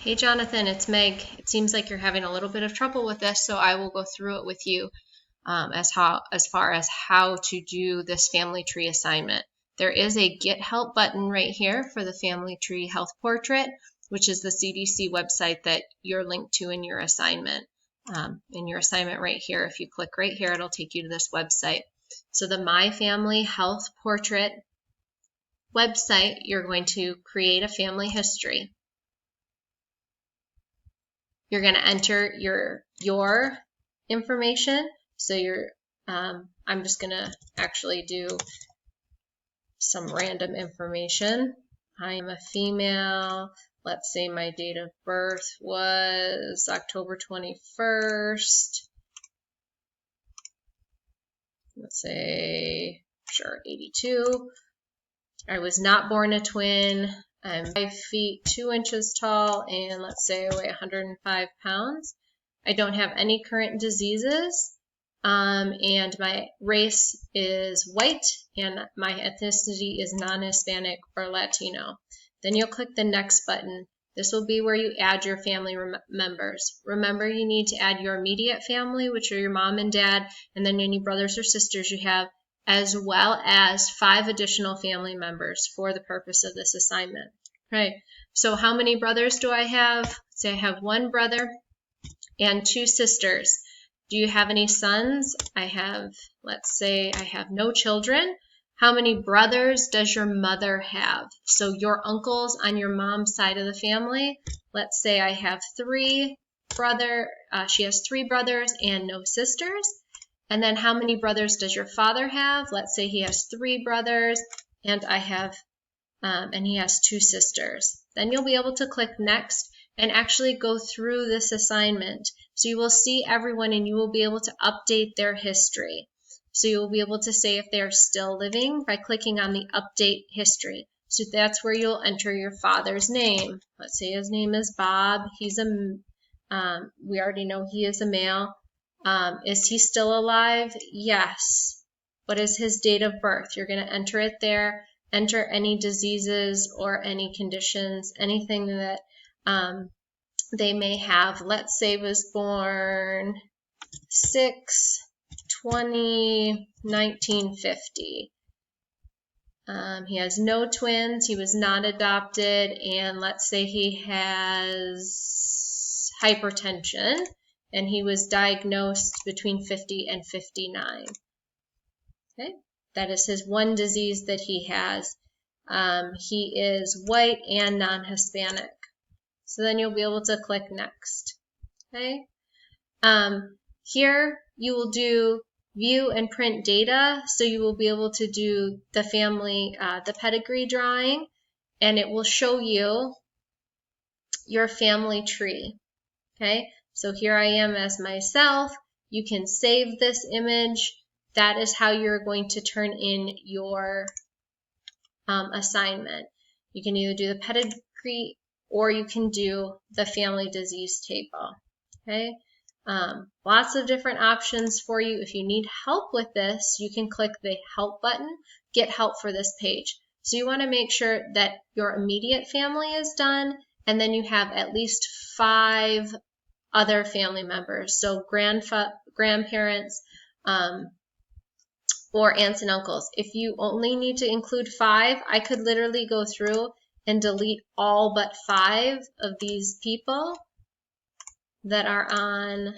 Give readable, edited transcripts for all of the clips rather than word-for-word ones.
Hey Jonathan, it's Meg. It seems like you're having a little bit of trouble with this, so I will go through it with you as far as how to do this family tree assignment. There is a Get Help button right here for the Family Tree Health Portrait, which is the CDC website that you're linked to in your assignment. Right here, if you click right here, it'll take you to this website. So the My Family Health Portrait website, you're going to create a family history. You're going to enter your information. So I'm just going to actually do some random information. I am a female. Let's say my date of birth was October 21st. Let's say, sure, 82. I was not born a twin. I'm 5 feet 2 inches tall, and let's say I weigh 105 pounds. I don't have any current diseases, and my race is white, and my ethnicity is non-Hispanic or Latino. Then you'll click the next button. This will be where you add your family members. Remember, you need to add your immediate family, which are your mom and dad, and then any brothers or sisters you have, as well as 5 additional family members for the purpose of this assignment. Right. So how many brothers do I have? Say I have 1 brother and 2 sisters. Do you have any sons? Let's say I have no children. How many brothers does your mother have? So your uncles on your mom's side of the family. Let's say I have 3 brothers. She has 3 brothers and no sisters. And then how many brothers does your father have? Let's say he has 3 brothers and and he has 2 sisters. Then you'll be able to click next and actually go through this assignment. So you will see everyone and you will be able to update their history. So you will be able to say if they are still living by clicking on the update history. So that's where you'll enter your father's name. Let's say his name is Bob. We already know he is a male. Is he still alive? Yes. What is his date of birth? You're going to enter it there. Enter any diseases or any conditions, anything that they may have. Let's say was born 6/20/1950. He has no twins. He was not adopted. And let's say he has hypertension. And he was diagnosed between 50 and 59. Okay, that is his one disease that he has. He is white and non-Hispanic. So then you'll be able to click next. Okay. Here you will do view and print data. So you will be able to do the family, the pedigree drawing, and it will show you your family tree. Okay. So here I am as myself. You can save this image. That is how you're going to turn in your assignment. You can either do the pedigree or you can do the family disease table. Okay. Lots of different options for you. If you need help with this, you can click the help button, get help for this page. So you want to make sure that your immediate family is done, and then you have at least 5 other family members, so grandparents, or aunts and uncles. If you only need to include 5, I could literally go through and delete all but 5 of these people that are on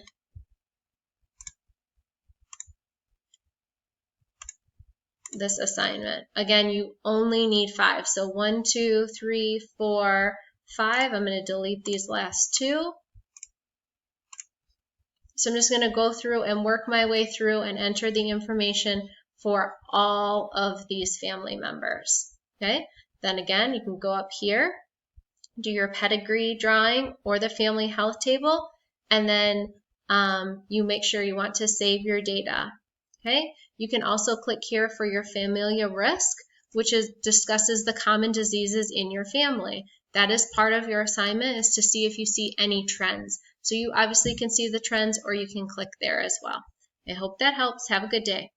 this assignment. Again, you only need 5. So 1, 2, 3, 4, 5. I'm going to delete these last 2. So I'm just going to go through and work my way through and enter the information for all of these family members. Okay. Then again, you can go up here, do your pedigree drawing or the family health table, and then you make sure you want to save your data. Okay. You can also click here for your familial risk, which discusses the common diseases in your family. That is part of your assignment, is to see if you see any trends. So you obviously can see the trends, or you can click there as well. I hope that helps. Have a good day.